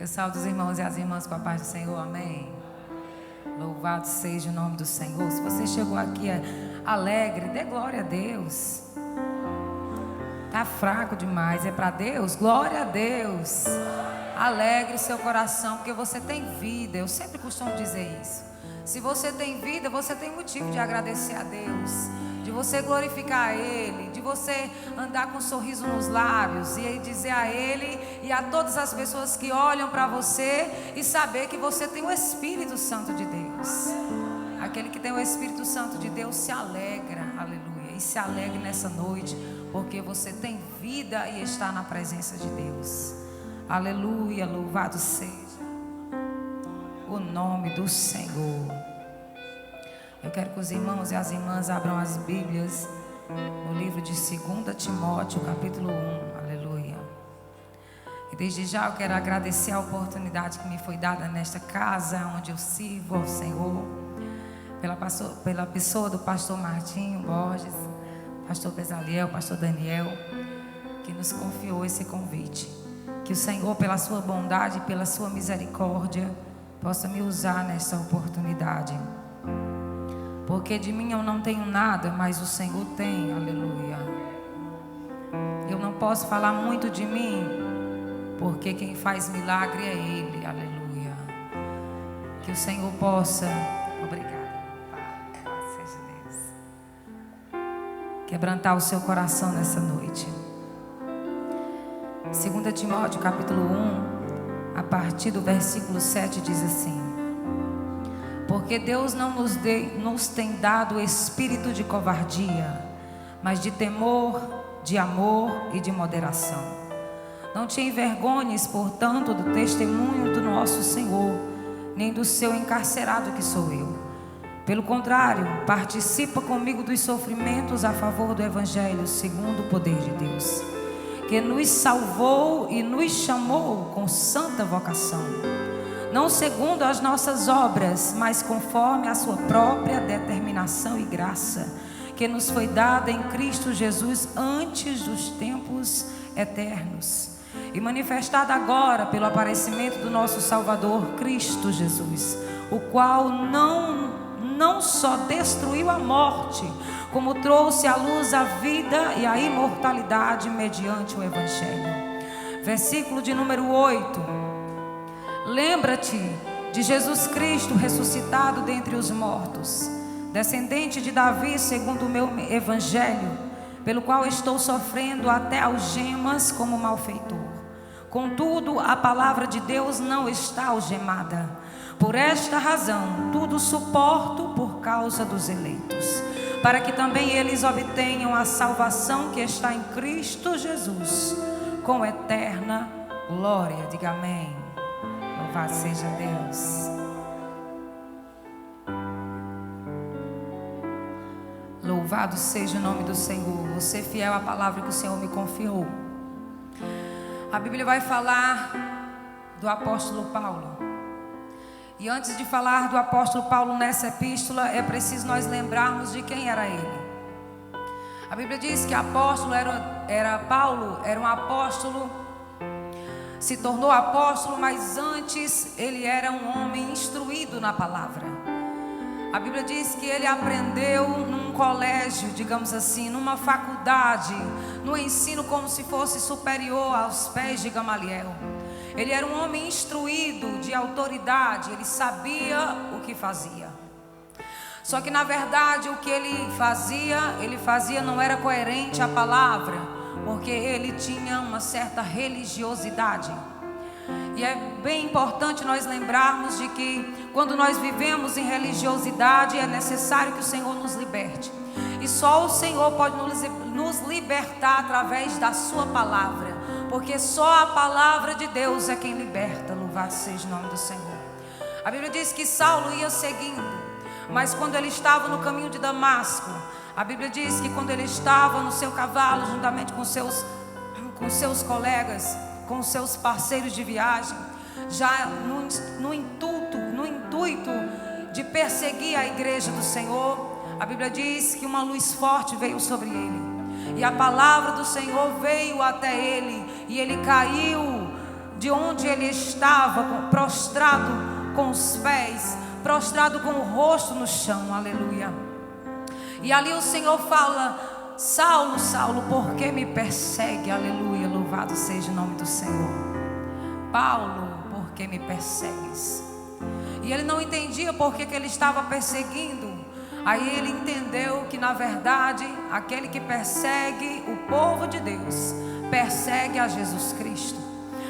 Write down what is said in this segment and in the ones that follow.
Eu saúdo os irmãos e as irmãs com a paz do Senhor, amém. Louvado seja o nome do Senhor. Se você chegou aqui alegre, dê glória a Deus. Tá fraco demais, é para Deus? Glória a Deus. Alegre seu coração, porque você tem vida. Eu sempre costumo dizer isso. Se você tem vida, você tem motivo de agradecer a Deus, de você glorificar a Ele, de você andar com um sorriso nos lábios e dizer a Ele e a todas as pessoas que olham para você e saber que você tem o Espírito Santo de Deus. Aquele que tem o Espírito Santo de Deus se alegra, aleluia, e se alegre nessa noite, porque você tem vida e está na presença de Deus. Aleluia, louvado seja o nome do Senhor. Eu quero que os irmãos e as irmãs abram as Bíblias no livro de 2 Timóteo, capítulo 1, aleluia. E desde já eu quero agradecer a oportunidade que me foi dada nesta casa, onde eu sirvo ao Senhor, pela pessoa do pastor Martinho Borges, pastor Bezaliel, pastor Daniel, que nos confiou esse convite. Que o Senhor, pela sua bondade e pela sua misericórdia, possa me usar nessa oportunidade. Porque de mim eu não tenho nada, mas o Senhor tem, aleluia. Eu não posso falar muito de mim, porque quem faz milagre é Ele, aleluia. Que o Senhor possa, obrigada, Pai, seja Deus, quebrantar o seu coração nessa noite. 2 Timóteo capítulo 1, a partir do versículo 7 diz assim: porque Deus não nos tem dado espírito de covardia, mas de temor, de amor e de moderação. Não te envergonhes, portanto, do testemunho do nosso Senhor, nem do seu encarcerado que sou eu. Pelo contrário, participa comigo dos sofrimentos a favor do Evangelho, segundo o poder de Deus, que nos salvou e nos chamou com santa vocação, não segundo as nossas obras, mas conforme a sua própria determinação e graça, que nos foi dada em Cristo Jesus antes dos tempos eternos, e manifestada agora pelo aparecimento do nosso Salvador Cristo Jesus, o qual não só destruiu a morte, como trouxe à luz a vida e a imortalidade mediante o Evangelho. Versículo de número 8. Lembra-te de Jesus Cristo ressuscitado dentre os mortos, descendente de Davi segundo o meu Evangelho, pelo qual estou sofrendo até algemas como malfeitor. Contudo, a palavra de Deus não está algemada. Por esta razão, tudo suporto por causa dos eleitos, para que também eles obtenham a salvação que está em Cristo Jesus, com eterna glória. Diga amém. Louvado seja Deus. Louvado seja o nome do Senhor. Você fiel à palavra que o Senhor me confiou. A Bíblia vai falar do apóstolo Paulo. E antes de falar do apóstolo Paulo nessa epístola, é preciso nós lembrarmos de quem era ele. A Bíblia diz que Paulo era um apóstolo, se tornou apóstolo, mas antes ele era um homem instruído na palavra. A Bíblia diz que ele aprendeu num colégio, digamos assim, numa faculdade, no ensino como se fosse superior aos pés de Gamaliel. Ele era um homem instruído, de autoridade, ele sabia o que fazia. Só que na verdade o que ele fazia não era coerente à palavra, porque ele tinha uma certa religiosidade. E é bem importante nós lembrarmos de que quando nós vivemos em religiosidade é necessário que o Senhor nos liberte. E só o Senhor pode nos libertar através da sua palavra, porque só a palavra de Deus é quem liberta. Louvado seja o nome do Senhor. A Bíblia diz que Saulo ia seguindo, mas quando ele estava no caminho de Damasco, a Bíblia diz que quando ele estava no seu cavalo, juntamente com seus colegas, com seus parceiros de viagem, já no intuito de perseguir a igreja do Senhor, a Bíblia diz que uma luz forte veio sobre ele, e a palavra do Senhor veio até ele, e ele caiu de onde ele estava, prostrado com os pés, prostrado com o rosto no chão, aleluia. E ali o Senhor fala: Saulo, Saulo, por que me persegue? Aleluia, louvado seja o nome do Senhor. Paulo, por que me persegues? E ele não entendia por que ele estava perseguindo. Aí ele entendeu que na verdade aquele que persegue o povo de Deus persegue a Jesus Cristo.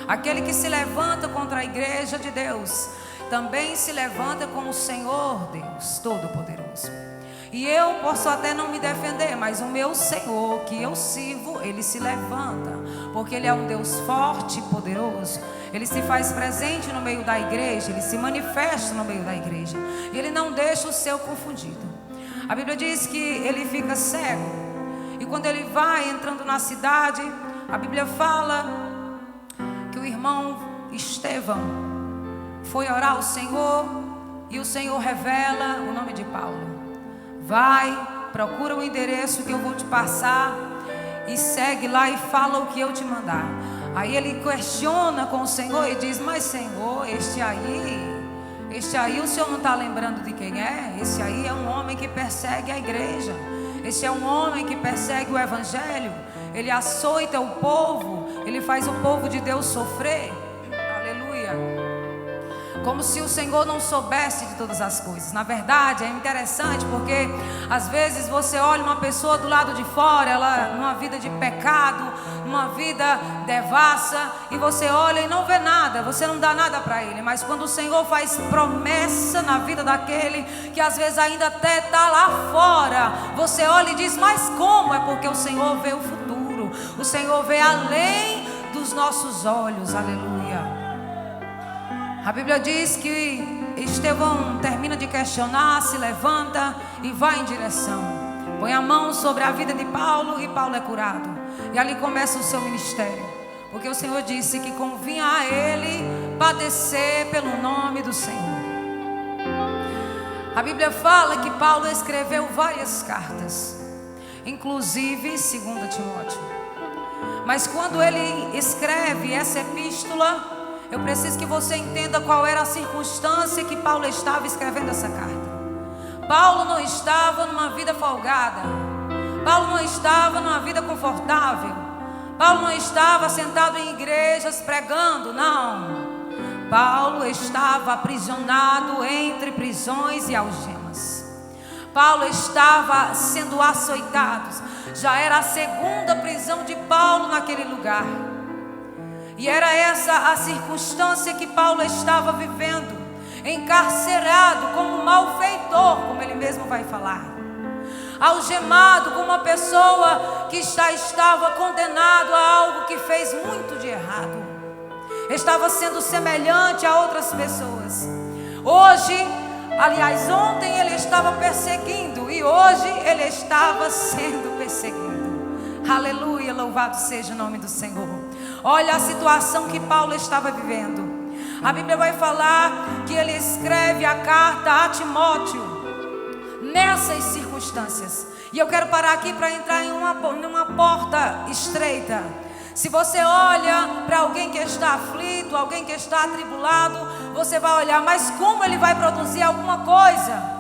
Aquele que se levanta contra a igreja de Deus também se levanta com o Senhor Deus Todo-Poderoso. E eu posso até não me defender, mas o meu Senhor que eu sirvo, Ele se levanta, porque Ele é um Deus forte e poderoso. Ele se faz presente no meio da igreja, Ele se manifesta no meio da igreja, e Ele não deixa o seu confundido. A Bíblia diz que ele fica cego, e quando ele vai entrando na cidade, a Bíblia fala que o irmão Estevão foi orar ao Senhor, e o Senhor revela o nome de Paulo. Vai, procura o endereço que eu vou te passar, e segue lá e fala o que eu te mandar. Aí ele questiona com o Senhor e diz: mas Senhor, este aí o Senhor não está lembrando de quem é? Esse aí é um homem que persegue a igreja. Esse é um homem que persegue o evangelho. Ele açoita o povo, ele faz o povo de Deus sofrer. Aleluia. Como se o Senhor não soubesse de todas as coisas. Na verdade é interessante, porque às vezes você olha uma pessoa do lado de fora, ela numa vida de pecado, numa vida devassa, e você olha e não vê nada, você não dá nada para ele. Mas quando o Senhor faz promessa na vida daquele que às vezes ainda até está lá fora, você olha e diz: mas como? É porque o Senhor vê o futuro, o Senhor vê além dos nossos olhos. Aleluia. A Bíblia diz que Estevão termina de questionar, se levanta e vai em direção. Põe a mão sobre a vida de Paulo e Paulo é curado. E ali começa o seu ministério. Porque o Senhor disse que convinha a ele padecer pelo nome do Senhor. A Bíblia fala que Paulo escreveu várias cartas, inclusive 2 Timóteo. Mas quando ele escreve essa epístola, eu preciso que você entenda qual era a circunstância que Paulo estava escrevendo essa carta. Paulo não estava numa vida folgada. Paulo não estava numa vida confortável. Paulo não estava sentado em igrejas pregando, não. Paulo estava aprisionado entre prisões e algemas. Paulo estava sendo açoitado. Já era a segunda prisão de Paulo naquele lugar. E era essa a circunstância que Paulo estava vivendo, encarcerado como um malfeitor, como ele mesmo vai falar, algemado como uma pessoa que estava condenado a algo que fez muito de errado, estava sendo semelhante a outras pessoas. Hoje, aliás, ontem ele estava perseguindo, e hoje ele estava sendo perseguido. Aleluia, louvado seja o nome do Senhor. Olha a situação que Paulo estava vivendo. A Bíblia vai falar que ele escreve a carta a Timóteo nessas circunstâncias. E eu quero parar aqui para entrar em uma porta estreita. Se você olha para alguém que está aflito, alguém que está atribulado, você vai olhar: mas como ele vai produzir alguma coisa?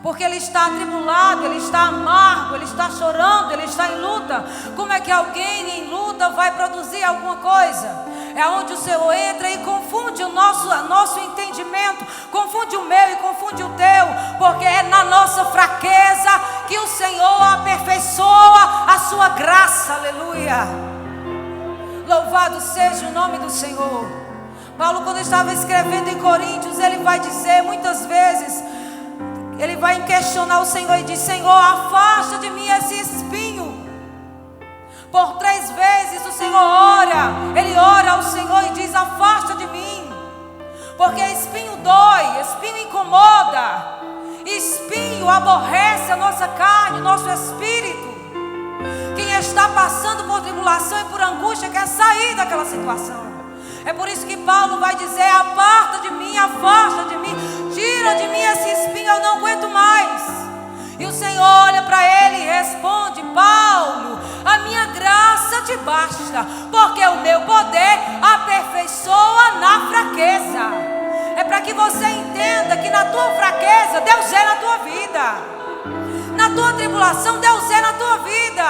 Porque ele está atribulado, ele está amargo, ele está chorando, ele está em luta. Como é que alguém em luta vai produzir alguma coisa? É onde o Senhor entra e confunde o nosso entendimento, confunde o meu e confunde o teu, porque é na nossa fraqueza que o Senhor aperfeiçoa a sua graça. Aleluia. Louvado seja o nome do Senhor. Paulo, quando estava escrevendo em Coríntios, ele vai dizer muitas vezes, ele vai questionar o Senhor e diz: Senhor, afasta de mim esse espinho. Por 3 vezes o Senhor ora, ele ora ao Senhor e diz: afasta de mim. Porque espinho dói, espinho incomoda, espinho aborrece a nossa carne, o nosso espírito. Quem está passando por tribulação e por angústia quer sair daquela situação. É por isso que Paulo vai dizer: aparta de mim, afasta de mim, tira de mim esse espinho, eu não aguento mais. E o Senhor olha para ele e responde: Paulo, a minha graça te basta, porque o meu poder aperfeiçoa na fraqueza. É para que você entenda que na tua fraqueza Deus é na tua vida, na tua tribulação Deus é na tua vida,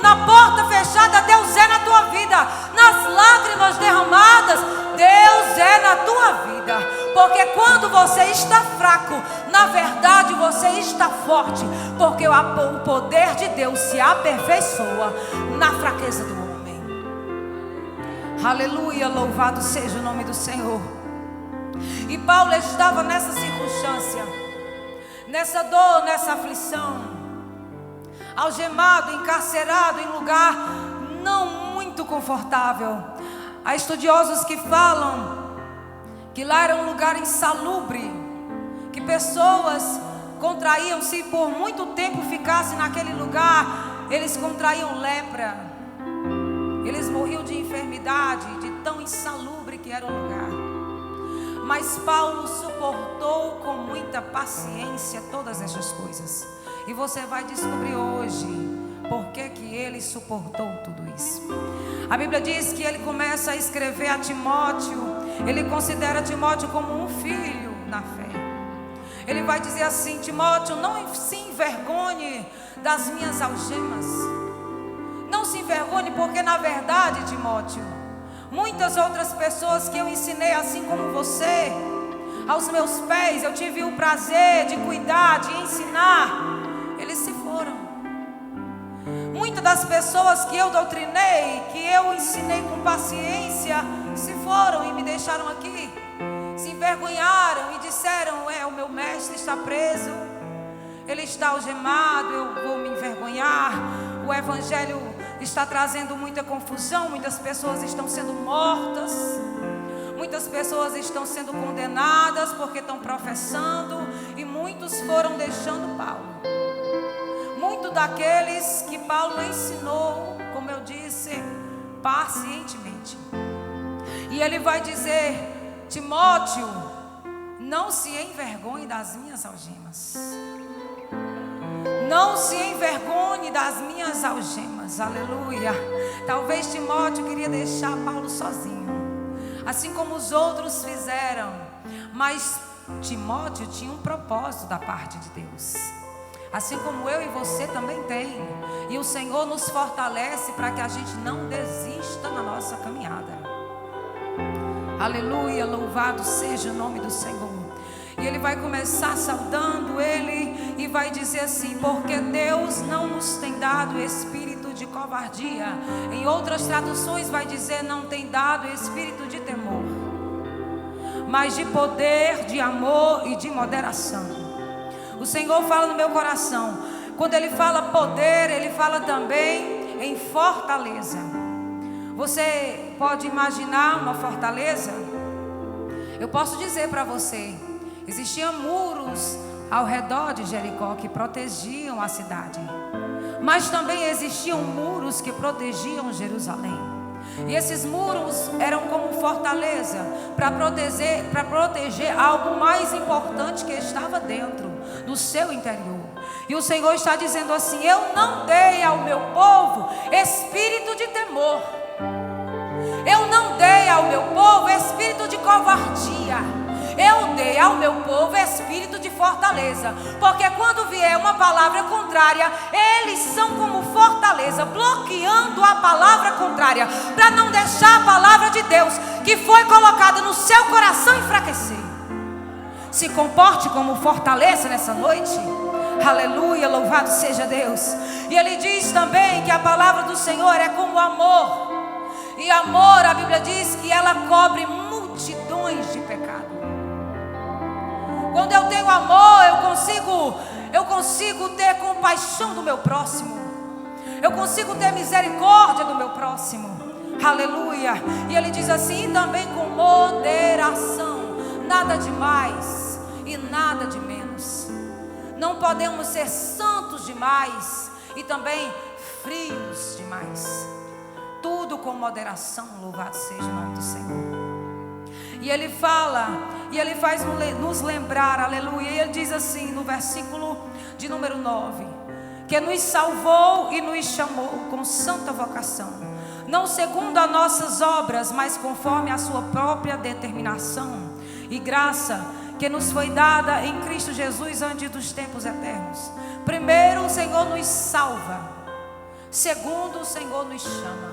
na porta fechada Deus é na tua vida, nas lágrimas derramadas Deus é na tua vida. Porque quando você está fraco, na verdade você está forte, porque o poder de Deus se aperfeiçoa na fraqueza do homem. Aleluia, louvado seja o nome do Senhor. E Paulo estava nessa circunstância, nessa dor, nessa aflição, algemado, encarcerado em lugar não muito confortável. Há estudiosos que falam que lá era um lugar insalubre, que pessoas contraíam, se por muito tempo ficassem naquele lugar, eles contraíam lepra, eles morriam de enfermidade, de tão insalubre que era o lugar. Mas Paulo suportou com muita paciência todas essas coisas. E você vai descobrir hoje por que ele suportou tudo isso. A Bíblia diz que ele começa a escrever a Timóteo. Ele considera Timóteo como um filho na fé. Ele vai dizer assim: Timóteo, não se envergonhe das minhas algemas. Não se envergonhe, porque na verdade, Timóteo, muitas outras pessoas que eu ensinei assim como você, aos meus pés, eu tive o prazer de cuidar, de ensinar, eles se foram. Muitas das pessoas que eu doutrinei, que eu ensinei com paciência, se foram e me deixaram aqui. Se envergonharam e disseram: o meu mestre está preso, ele está algemado, eu vou me envergonhar. O evangelho está trazendo muita confusão, muitas pessoas estão sendo mortas, muitas pessoas estão sendo condenadas porque estão professando, e muitos foram deixando Paulo. Muito daqueles que Paulo ensinou, como eu disse, pacientemente. E ele vai dizer: Timóteo, não se envergonhe das minhas algemas. Não se envergonhe das minhas algemas. Aleluia. Talvez Timóteo queria deixar Paulo sozinho, assim como os outros fizeram. Mas Timóteo tinha um propósito da parte de Deus, assim como eu e você também tem. E o Senhor nos fortalece para que a gente não desista na nossa caminhada. Aleluia, louvado seja o nome do Senhor. E ele vai começar saudando ele e vai dizer assim: porque Deus não nos tem dado espírito de covardia. Em outras traduções vai dizer: não tem dado espírito de temor, mas de poder, de amor e de moderação. O Senhor fala no meu coração, quando ele fala poder, ele fala também em fortaleza. Você pode imaginar uma fortaleza? Eu posso dizer para você, existiam muros ao redor de Jericó que protegiam a cidade, mas também existiam muros que protegiam Jerusalém. E esses muros eram como fortaleza para proteger algo mais importante que estava dentro do seu interior. E o Senhor está dizendo assim: eu não dei ao meu povo espírito de temor, eu não dei ao meu povo espírito de covardia, eu dei ao meu povo espírito de fortaleza. Porque quando vier uma palavra contrária, eles são como fortaleza, bloqueando a palavra contrária, para não deixar a palavra de Deus que foi colocada no seu coração enfraquecer. Se comporte como fortaleza nessa noite. Aleluia, louvado seja Deus. E ele diz também que a palavra do Senhor é como amor. E amor, a Bíblia diz que ela cobre multidões de pecados. Quando eu tenho amor, eu consigo ter compaixão do meu próximo. Eu consigo ter misericórdia do meu próximo. Aleluia. E ele diz assim: e também com moderação. Nada de mais e nada de menos. Não podemos ser santos demais e também frios demais. Tudo com moderação, louvado seja o nome do Senhor. E ele fala, e ele faz nos lembrar, aleluia. E ele diz assim no versículo de número 9, que nos salvou e nos chamou com santa vocação, não segundo as nossas obras, mas conforme a sua própria determinação e graça, que nos foi dada em Cristo Jesus antes dos tempos eternos. Primeiro, o Senhor nos salva. Segundo, o Senhor nos chama.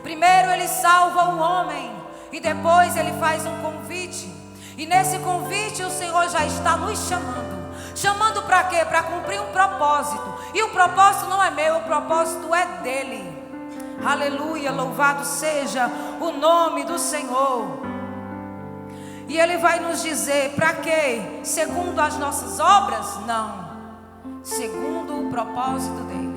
Primeiro, Ele salva o homem, e depois Ele faz um convite. E nesse convite o Senhor já está nos chamando. Chamando para quê? Para cumprir um propósito. E o propósito não é meu, o propósito é dEle. Aleluia, louvado seja o nome do Senhor. E Ele vai nos dizer para quê? Segundo as nossas obras? Não. Segundo o propósito dEle.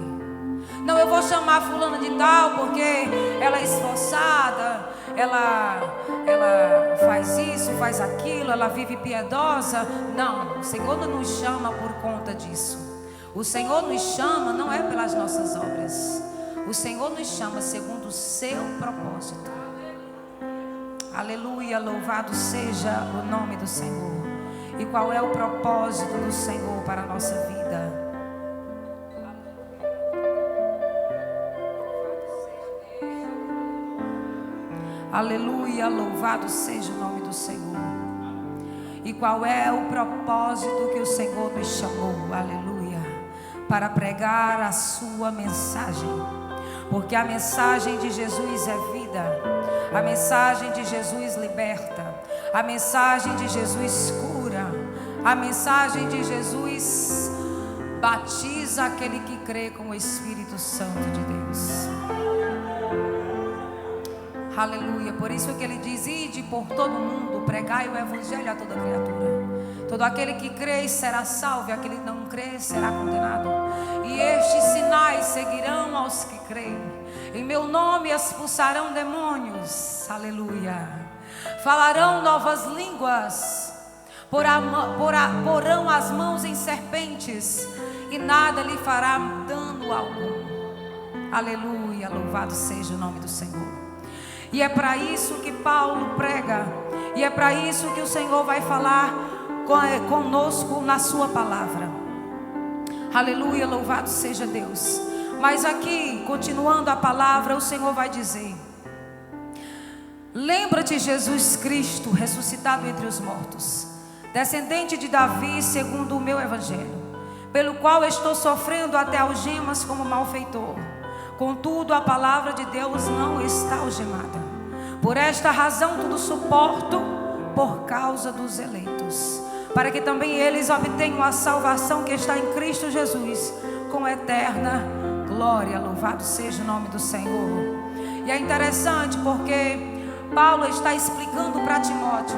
Não, eu vou chamar fulana de tal porque ela é esforçada, ela faz isso, faz aquilo, ela vive piedosa. Não, o Senhor não nos chama por conta disso. O Senhor nos chama não é pelas nossas obras. O Senhor nos chama segundo o seu propósito. Aleluia, louvado seja o nome do Senhor. E qual é o propósito do Senhor para a nossa vida? Aleluia, louvado seja o nome do Senhor. E qual é o propósito que o Senhor nos chamou? Aleluia. Para pregar a sua mensagem. Porque a mensagem de Jesus é vida. A mensagem de Jesus liberta. A mensagem de Jesus cura. A mensagem de Jesus batiza aquele que crê com o Espírito Santo de Deus. Aleluia, por isso que Ele diz: ide por todo mundo, pregai o evangelho a toda criatura. Todo aquele que crê será salvo, e aquele que não crê será condenado. E estes sinais seguirão aos que creem. Em meu nome expulsarão demônios. Aleluia. Falarão novas línguas. Porão as mãos em serpentes, e nada lhe fará dano algum. Aleluia, louvado seja o nome do Senhor. E é para isso que Paulo prega. E é para isso que o Senhor vai falar conosco na sua palavra. Aleluia, louvado seja Deus. Mas aqui, continuando a palavra, o Senhor vai dizer: lembra-te, Jesus Cristo, ressuscitado entre os mortos, descendente de Davi, segundo o meu evangelho, pelo qual estou sofrendo até algemas como malfeitor. Contudo, a palavra de Deus não está algemada. Por esta razão tudo suporto por causa dos eleitos, para que também eles obtenham a salvação que está em Cristo Jesus, com eterna glória. Louvado seja o nome do Senhor. E é interessante porque Paulo está explicando para Timóteo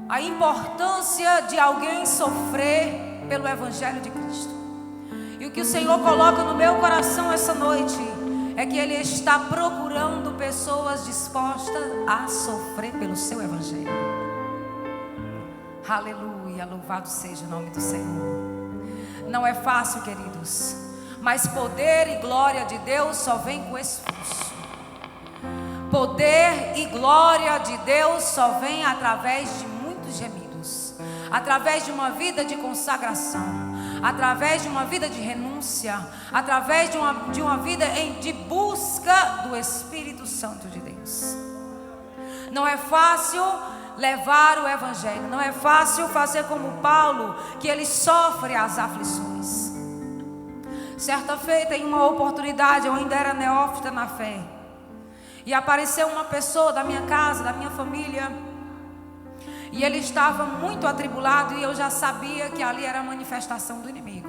a importância de alguém sofrer pelo evangelho de Cristo. E o que o Senhor coloca no meu coração essa noite é que Ele está procurando pessoas dispostas a sofrer pelo seu evangelho. Aleluia, louvado seja o nome do Senhor. Não é fácil, queridos, mas poder e glória de Deus só vem com esforço. Poder e glória de Deus só vem através de muitos gemidos, através de uma vida de consagração, através de uma vida de renúncia, através de uma vida de busca do Espírito Santo de Deus. Não é fácil levar o evangelho, não é fácil fazer como Paulo, que ele sofre as aflições. Certa feita, em uma oportunidade, eu ainda era neófita na fé, e apareceu uma pessoa da minha casa, da minha família, e ele estava muito atribulado, e eu já sabia que ali era a manifestação do inimigo.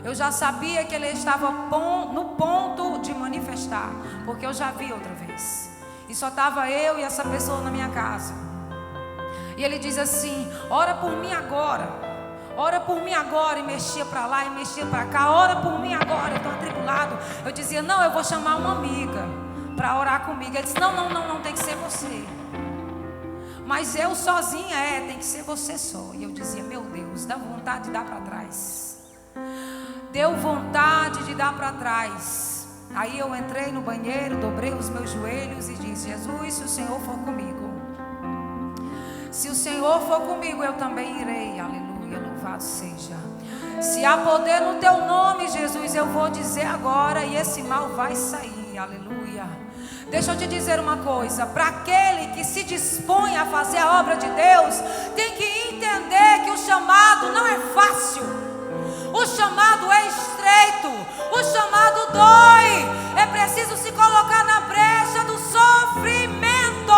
Eu já sabia que ele estava no ponto de manifestar, porque eu já vi outra vez. E só estava eu e essa pessoa na minha casa. E ele diz assim: ora por mim agora. Ora por mim agora. E mexia para lá e mexia para cá. Ora por mim agora, eu estou atribulado. Eu dizia: não, eu vou chamar uma amiga para orar comigo. Ele disse: não, tem que ser você. Mas eu sozinha, tem que ser você só. E eu dizia: meu Deus, dá vontade de dar para trás. Deu vontade de dar para trás. Aí eu entrei no banheiro, dobrei os meus joelhos e disse: Jesus, se o Senhor for comigo, se o Senhor for comigo, eu também irei. Aleluia, louvado louvado seja. Se há poder no teu nome, Jesus, eu vou dizer agora e esse mal vai sair. Aleluia. Deixa eu te dizer uma coisa: para aquele que se dispõe a fazer a obra de Deus, tem que entender que o chamado não é fácil. O chamado é estreito, o chamado dói. É preciso se colocar na brecha do sofrimento.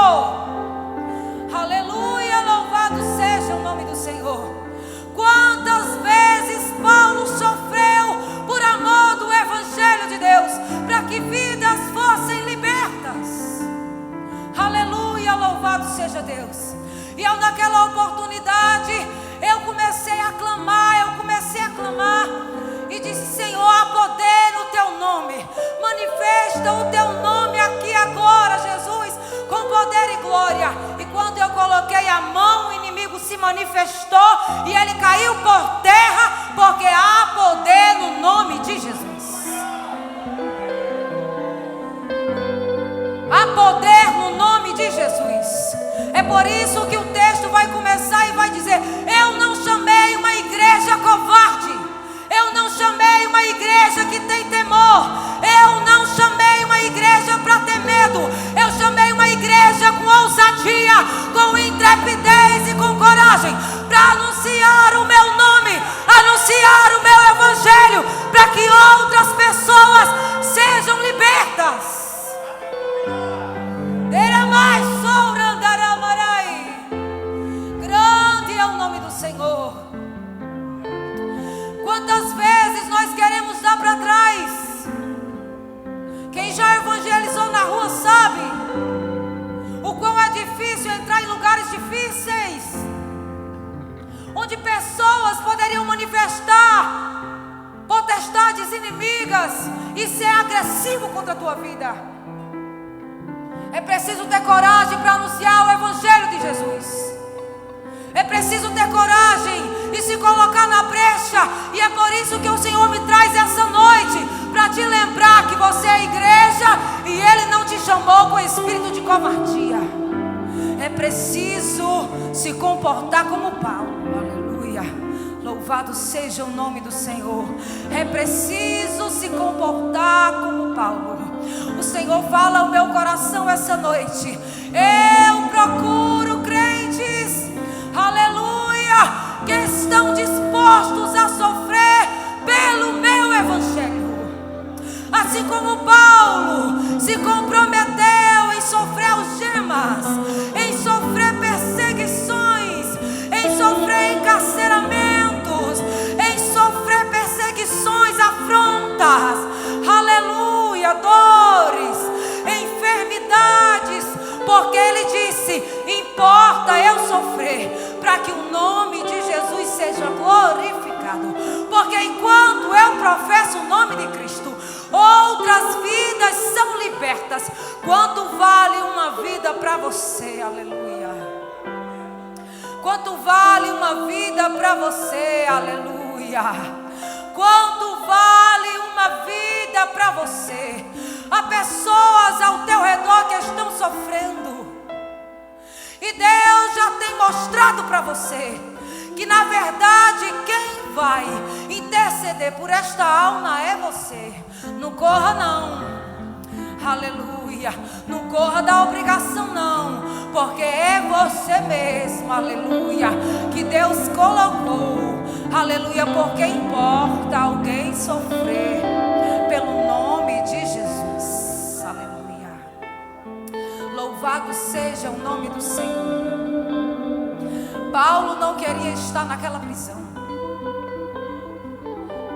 Aleluia, louvado seja o nome do Senhor. Quantas vezes Paulo sofreu por amor do Evangelho de Deus, para que vidas fossem libertas. Aleluia, louvado seja Deus. E eu naquela oportunidade, eu comecei a clamar e disse: Senhor, há poder no teu nome, manifesta o teu nome aqui agora, Jesus, com poder e glória. E quando eu coloquei a mão, o inimigo se manifestou e ele caiu por terra, porque há poder no nome de Jesus. Há poder no nome de Jesus. É por isso que o texto vai começar e vai dizer: eu não chamei uma igreja covarde, eu não chamei uma igreja que tem temor, eu não chamei uma igreja para ter medo, eu chamei uma igreja com ousadia, com intrepidez e com coragem, para anunciar o meu nome, anunciar o meu evangelho, para que outras pessoas sejam libertas. Grande é o nome do Senhor. Quantas vezes nós queremos dar para trás? Quem já evangelizou na rua sabe o quão é difícil entrar em lugares difíceis, onde pessoas poderiam manifestar potestades inimigas e ser agressivo contra a tua vida. É preciso ter coragem para anunciar o Evangelho de Jesus. É preciso ter coragem e se colocar na brecha. E é por isso que o Senhor me traz essa noite, para te lembrar que você é igreja e Ele não te chamou com espírito de covardia. É preciso se comportar como Paulo. Aleluia. Louvado seja o nome do Senhor. É preciso se comportar como Paulo. O Senhor fala ao meu coração essa noite: eu procuro crentes, aleluia, que estão dispostos a sofrer pelo meu evangelho. Assim como Paulo se comprometeu em sofrer algemas, em sofrer perseguições, em sofrer encarceramentos, em sofrer perseguições, afrontas, aleluia, dores, enfermidades, porque ele disse: importa eu sofrer, para que o nome de Jesus seja glorificado. Porque enquanto eu professo o nome de Cristo, outras vidas são libertas. Quanto vale uma vida para você? Aleluia. Quanto vale uma vida para você? Aleluia. Quanto vale uma vida para você? Há pessoas ao teu redor que estão sofrendo, e Deus já tem mostrado para você que na verdade quem vai interceder por esta alma é você. Não corra não, aleluia. Não corra da obrigação não, porque é você mesmo, aleluia, que Deus colocou, aleluia, porque importa alguém sofrer pelo nome de Jesus, aleluia. Louvado seja o nome do Senhor. Paulo não queria estar naquela prisão.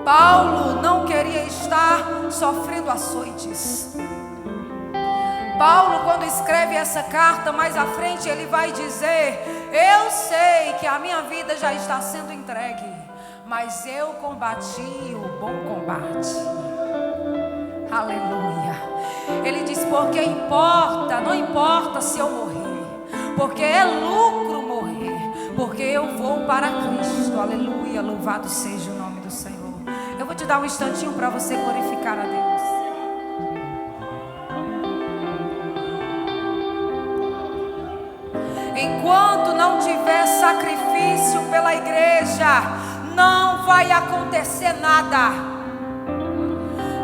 Paulo não queria estar sofrendo açoites. Paulo, quando escreve essa carta, mais à frente ele vai dizer: eu sei que a minha vida já está sendo entregue, mas eu combati o bom combate. Aleluia. Ele diz: porque importa, não importa se eu morrer, porque é lucro morrer, porque eu vou para Cristo. Aleluia, louvado seja o nome do Senhor. Eu vou te dar um instantinho para você glorificar a Deus. Enquanto não tiver sacrifício pela igreja, não vai acontecer nada.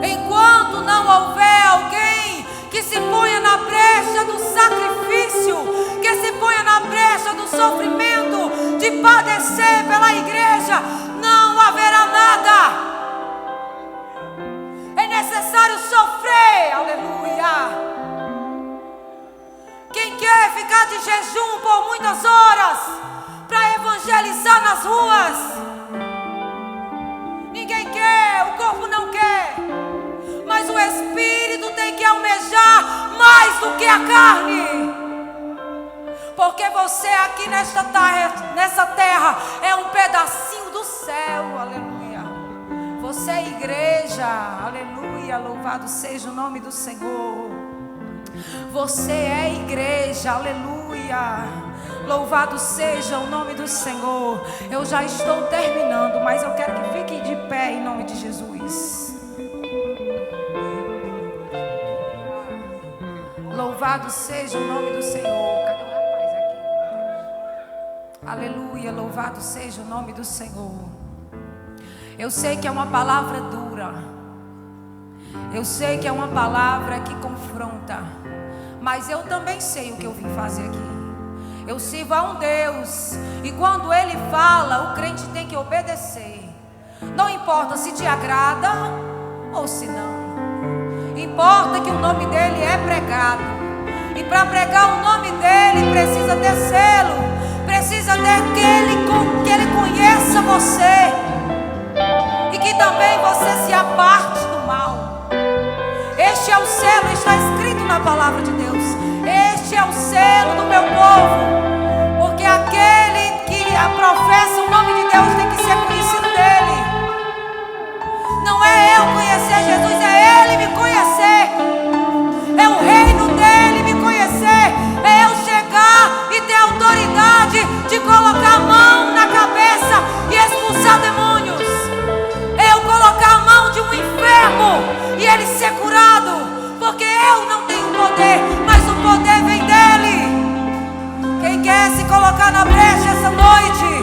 Enquanto não houver alguém que se ponha na brecha do sacrifício, que se ponha na brecha do sofrimento, de padecer pela igreja, não haverá nada. É necessário sofrer, aleluia. Quem quer ficar de jejum por muitas horas para evangelizar nas ruas? Ninguém quer, o corpo não quer. Mas o espírito tem que almejar mais do que a carne. Porque você aqui nessa terra é um pedacinho do céu, aleluia. Você é igreja, aleluia, louvado seja o nome do Senhor. Você é igreja, aleluia. Louvado seja o nome do Senhor. Eu já estou terminando, mas eu quero que fique de pé em nome de Jesus. Louvado seja o nome do Senhor. Cadê o rapaz aqui? Aleluia, louvado seja o nome do Senhor. Eu sei que é uma palavra dura. Eu sei que é uma palavra que confronta. Mas eu também sei o que eu vim fazer aqui. Eu sirvo a um Deus, e quando Ele fala, o crente tem que obedecer. Não importa se te agrada ou se não. Importa que o nome dEle é pregado. E para pregar o nome dEle precisa ter selo. Precisa ter que Ele conheça você. E que também você se aparte do mal. Este é o selo, está escrito na palavra de Deus. Este é o selo do meu povo. Porque aquele que professa o nome de Deus tem que ser conhecido dele. Não é eu conhecer Jesus, é Ele me conhecer. É o reino dele me conhecer. É eu chegar e ter autoridade de colocar a mão na cabeça e expulsar demônios. É eu colocar a mão de um enfermo e ele ser curado. Porque eu não tenho poder, mas o poder vem dele. Quem quer se colocar na brecha essa noite?